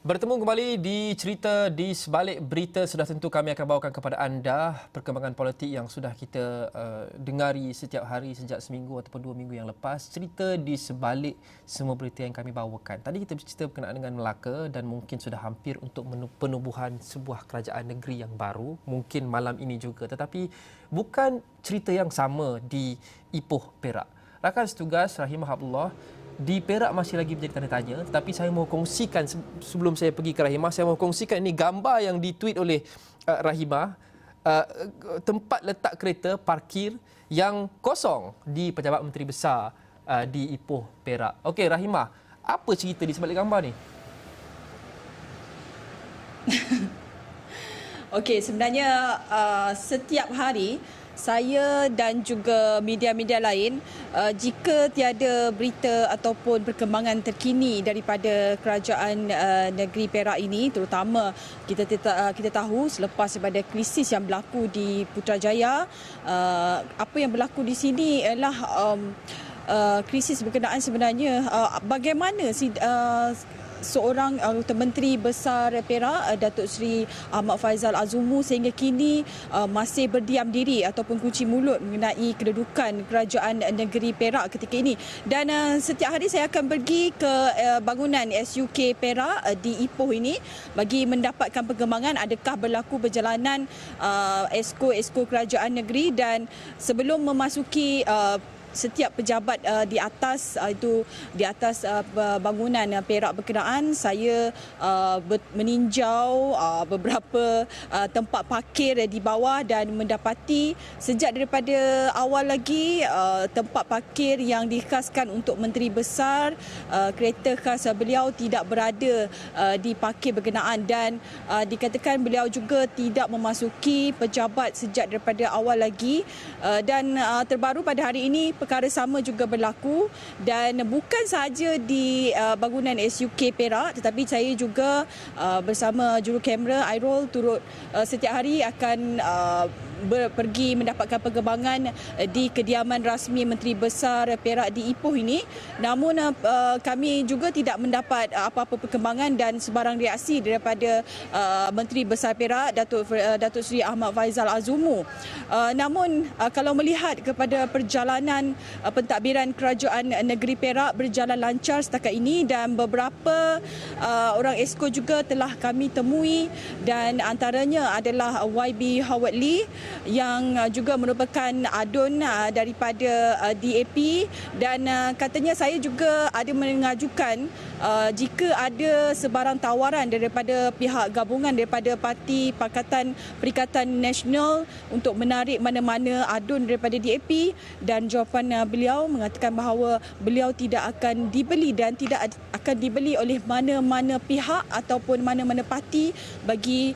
Bertemu kembali di cerita di sebalik berita. Sudah tentu kami akan bawakan kepada anda perkembangan politik yang sudah kita dengari setiap hari sejak seminggu ataupun 2 minggu yang lepas. Cerita di sebalik semua berita yang kami bawakan. Tadi kita bercerita berkenaan dengan Melaka dan mungkin sudah hampir untuk penubuhan sebuah kerajaan negeri yang baru. Mungkin malam ini juga. Tetapi bukan cerita yang sama di Ipoh, Perak. Rakan setugas Rahimah Abdullah di Perak masih lagi menjadi tanda tanya, tetapi saya mahu kongsikan sebelum saya pergi ke Rahimah, saya mahu kongsikan ini gambar yang ditweet oleh Rahimah, tempat letak kereta parkir yang kosong di Pejabat Menteri Besar di Ipoh, Perak. Okey Rahimah, apa cerita di sebalik gambar ni? Okey, sebenarnya setiap hari saya dan juga media-media lain, jika tiada berita ataupun perkembangan terkini daripada kerajaan negeri Perak ini, terutama kita tahu selepas daripada krisis yang berlaku di Putrajaya, apa yang berlaku di sini ialah krisis berkenaan sebenarnya bagaimana seorang Menteri Besar Perak, Datuk Seri Ahmad Faizal Azumu sehingga kini masih berdiam diri ataupun kunci mulut mengenai kedudukan kerajaan negeri Perak ketika ini. Dan setiap hari saya akan pergi ke bangunan SUK Perak di Ipoh ini bagi mendapatkan perkembangan adakah berlaku perjalanan esko kerajaan negeri. Dan sebelum memasuki setiap pejabat di atas bangunan Perak berkenaan, saya meninjau beberapa tempat parkir di bawah dan mendapati sejak daripada awal lagi tempat parkir yang dikhaskan untuk Menteri Besar, kereta khas beliau tidak berada di parkir berkenaan, dan dikatakan beliau juga tidak memasuki pejabat sejak daripada awal lagi. Dan terbaru pada hari ini perkara sama juga berlaku, dan bukan sahaja di bangunan SUK Perak, tetapi saya juga bersama juru kamera Airol turut setiap hari akan pergi mendapatkan perkembangan di kediaman rasmi Menteri Besar Perak di Ipoh ini. Namun kami juga tidak mendapat apa-apa perkembangan dan sebarang reaksi daripada Menteri Besar Perak, Datuk Seri Ahmad Faizal Azumu. Namun kalau melihat kepada perjalanan pentadbiran kerajaan negeri Perak berjalan lancar setakat ini, dan beberapa orang esko juga telah kami temui, dan antaranya adalah YB Howard Lee yang juga merupakan adun daripada DAP, dan katanya saya juga ada mengajukan jika ada sebarang tawaran daripada pihak gabungan daripada Parti Pakatan Perikatan Nasional untuk menarik mana-mana adun daripada DAP, dan jawapan beliau mengatakan bahawa beliau tidak akan dibeli dan tidak akan dibeli oleh mana-mana pihak ataupun mana-mana parti bagi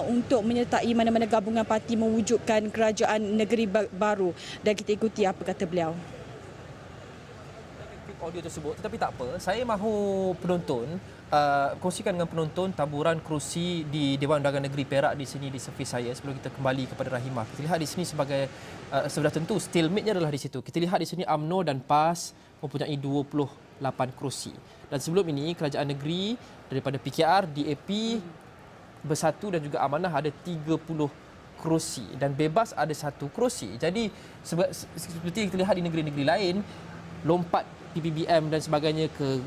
untuk menyertai mana-mana gabungan parti mewujudkan kerajaan negeri baru. Dan kita ikuti apa kata beliau. Audio tersebut, tetapi tak apa, saya mahu penonton kongsikan dengan penonton taburan kerusi di Dewan Undangan Negeri Perak di sini di servis saya sebelum kita kembali kepada Rahimah. Kita lihat di sini sebagai sudah tentu stalemate-nya adalah di situ. Kita lihat di sini UMNO dan PAS mempunyai 28 kerusi. Dan sebelum ini kerajaan negeri daripada PKR, DAP, Bersatu dan juga Amanah ada 30 kerusi dan bebas ada 1 kerusi. Jadi seperti kita lihat di negeri-negeri lain, lompat PPBM dan sebagainya ke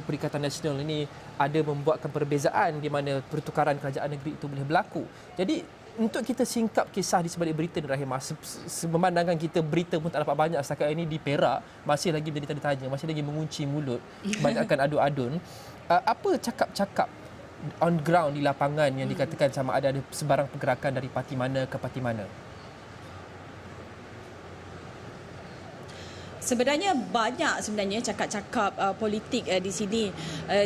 Perikatan Nasional ini ada membuatkan perbezaan di mana pertukaran kerajaan negeri itu boleh berlaku. Jadi untuk kita singkap kisah di sebalik berita ni Rahimah, memandangkan kita berita pun tak dapat banyak setakat ini di Perak, masih lagi menjadi tanda tanya, masih lagi mengunci mulut, banyakkan adu-adun. Apa cakap-cakap on ground di lapangan yang dikatakan sama ada sebarang pergerakan dari parti mana ke parti mana? Sebenarnya banyak cakap-cakap politik di sini,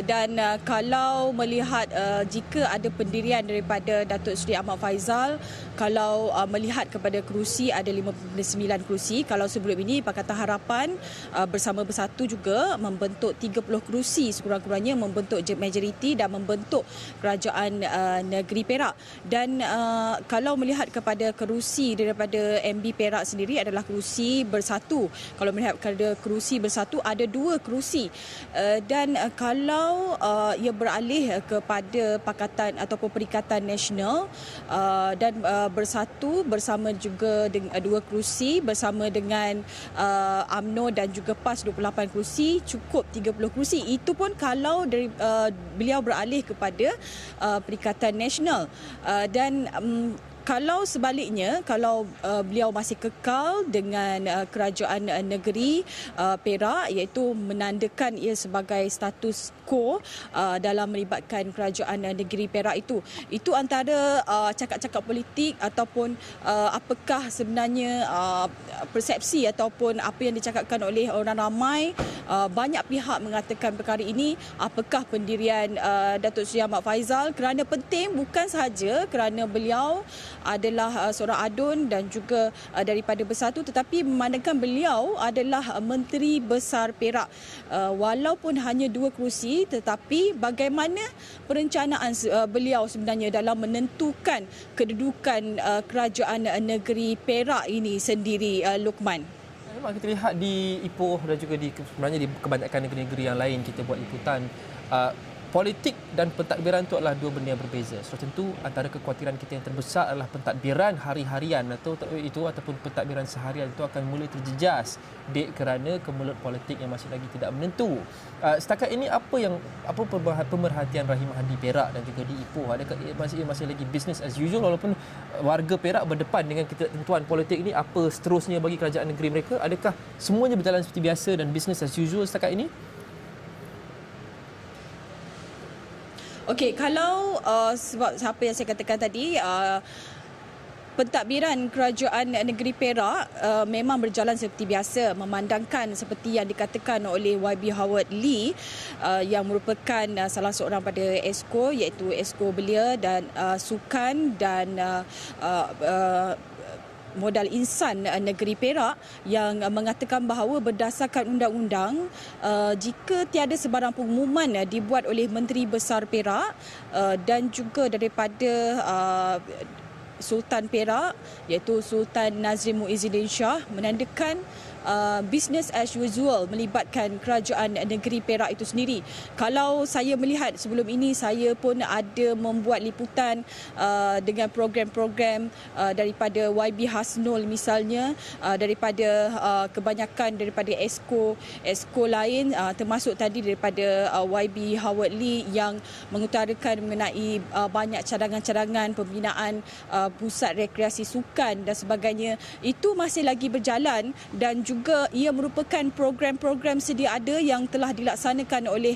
dan kalau melihat jika ada pendirian daripada Datuk Seri Ahmad Faizal, kalau melihat kepada kerusi ada 59 kerusi. Kalau sebelum ini Pakatan Harapan bersama Bersatu juga membentuk 30 kerusi sekurang-kurangnya, membentuk majoriti dan membentuk kerajaan negeri Perak. Dan kalau melihat kepada kerusi daripada MB Perak sendiri adalah kerusi Bersatu. Kalau melihat melihat kepada kerusi bersatu, ada 2 kerusi. Dan kalau ia beralih kepada Pakatan ataupun Perikatan Nasional dan bersatu bersama juga dengan 2 kerusi bersama dengan UMNO dan juga PAS 28 kerusi, cukup 30 kerusi. Itu pun kalau beliau beralih kepada Perikatan Nasional. Dan kalau sebaliknya, kalau beliau masih kekal dengan kerajaan negeri Perak, iaitu menandakan ia sebagai status quo dalam melibatkan kerajaan negeri Perak itu antara cakap-cakap politik ataupun apakah sebenarnya persepsi ataupun apa yang dicakapkan oleh orang ramai. Banyak pihak mengatakan perkara ini, apakah pendirian Datuk Seri Ahmad Faizal kerana penting bukan sahaja kerana beliau adalah seorang adun dan juga daripada Bersatu, tetapi memandangkan beliau adalah Menteri Besar Perak. Walaupun hanya 2 kerusi, tetapi bagaimana perencanaan beliau sebenarnya dalam menentukan kedudukan kerajaan negeri Perak ini sendiri, Luqman? Memang kita lihat di Ipoh dan juga sebenarnya di kebanyakan negeri-negeri yang lain kita buat liputan, politik dan pentadbiran itu adalah 2 benda yang berbeza. So tentu antara kekhawatiran kita yang terbesar adalah pentadbiran hari-harian ataupun pentadbiran seharian itu akan mula terjejas kerana kemelut politik yang masih lagi tidak menentu. Setakat ini apa pemerhatian Rahimah di Perak dan juga di Ipoh? Adakah masih lagi business as usual walaupun warga Perak berdepan dengan ketentuan politik ini? Apa seterusnya bagi kerajaan negeri mereka? Adakah semuanya berjalan seperti biasa dan business as usual setakat ini? Okey, kalau sebab siapa yang saya katakan tadi, pentadbiran kerajaan negeri Perak memang berjalan seperti biasa, memandangkan seperti yang dikatakan oleh YB Howard Lee yang merupakan salah seorang pada Esko, iaitu Esko Belia dan Sukan dan Modal Insan Negeri Perak, yang mengatakan bahawa berdasarkan undang-undang, jika tiada sebarang pengumuman dibuat oleh Menteri Besar Perak dan juga daripada Sultan Perak, iaitu Sultan Nazrin Muizzuddin Shah, menandakan business as usual melibatkan kerajaan negeri Perak itu sendiri. Kalau saya melihat sebelum ini, saya pun ada membuat liputan dengan program-program daripada YB Hasnul misalnya, daripada kebanyakan daripada Esko lain, termasuk tadi daripada YB Howard Lee yang mengutarakan mengenai banyak cadangan-cadangan pembinaan pusat rekreasi sukan dan sebagainya. Itu masih lagi berjalan dan juga ia merupakan program-program sedia ada yang telah dilaksanakan oleh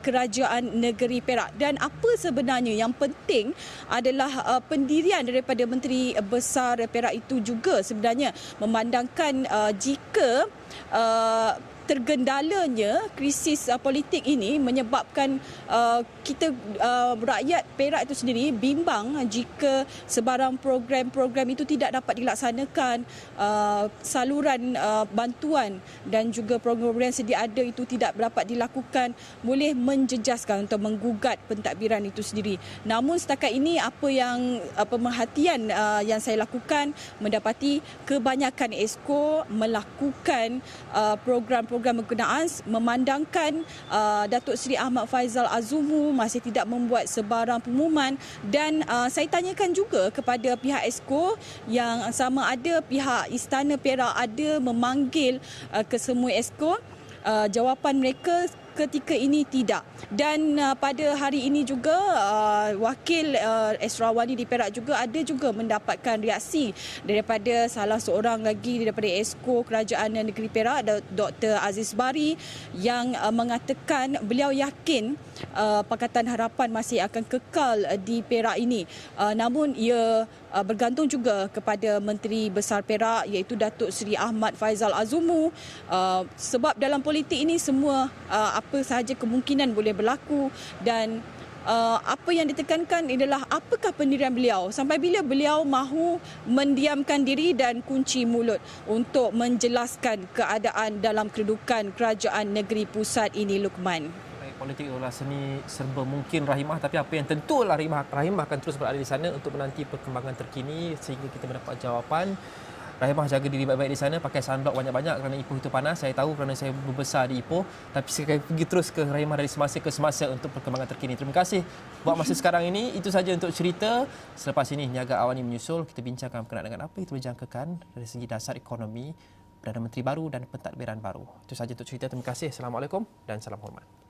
kerajaan negeri Perak. Dan apa sebenarnya yang penting adalah pendirian daripada Menteri Besar Perak itu juga sebenarnya memandangkan jika tergendalanya krisis politik ini menyebabkan kita rakyat Perak itu sendiri bimbang jika sebarang program-program itu tidak dapat dilaksanakan, saluran bantuan dan juga program-program yang sedia ada itu tidak dapat dilakukan, boleh menjejaskan atau menggugat pentadbiran itu sendiri. Namun setakat ini apa yang pemerhatian yang saya lakukan, mendapati kebanyakan Esko melakukan program-program berkenaan, memandangkan Datuk Seri Ahmad Faizal Azumu masih tidak membuat sebarang pengumuman. Dan saya tanyakan juga kepada pihak Esko yang sama ada pihak Istana Perak ada memanggil ke semua Esko, jawapan mereka ketika ini tidak. Dan pada hari ini juga wakil Esrawani di Perak juga ada juga mendapatkan reaksi daripada salah seorang lagi daripada Esko Kerajaan Negeri Perak, Dr. Aziz Bari, yang mengatakan beliau yakin Pakatan Harapan masih akan kekal di Perak ini. Namun ia bergantung juga kepada Menteri Besar Perak, iaitu Datuk Seri Ahmad Faizal Azumu, sebab dalam politik ini semua apa sahaja kemungkinan boleh berlaku. Dan apa yang ditekankan adalah apakah pendirian beliau, sampai bila beliau mahu mendiamkan diri dan kunci mulut untuk menjelaskan keadaan dalam kedudukan kerajaan negeri pusat ini, Luqman. Politik adalah seni serba mungkin, Rahimah, tapi apa yang tentulah Rahimah akan terus berada di sana untuk menanti perkembangan terkini sehingga kita mendapat jawapan. Rahimah jaga diri baik-baik di sana, pakai sunblock banyak-banyak kerana Ipoh itu panas. Saya tahu kerana saya membesar di Ipoh, tapi saya akan pergi terus ke Rahimah dari semasa ke semasa untuk perkembangan terkini. Terima kasih buat masa sekarang ini. Itu saja untuk cerita. Selepas ini Niaga Awani menyusul, kita bincangkan berkenaan dengan apa itu dijangkakan dari segi dasar ekonomi, Perdana Menteri baru dan pentadbiran baru. Itu saja untuk cerita. Terima kasih. Assalamualaikum dan salam hormat.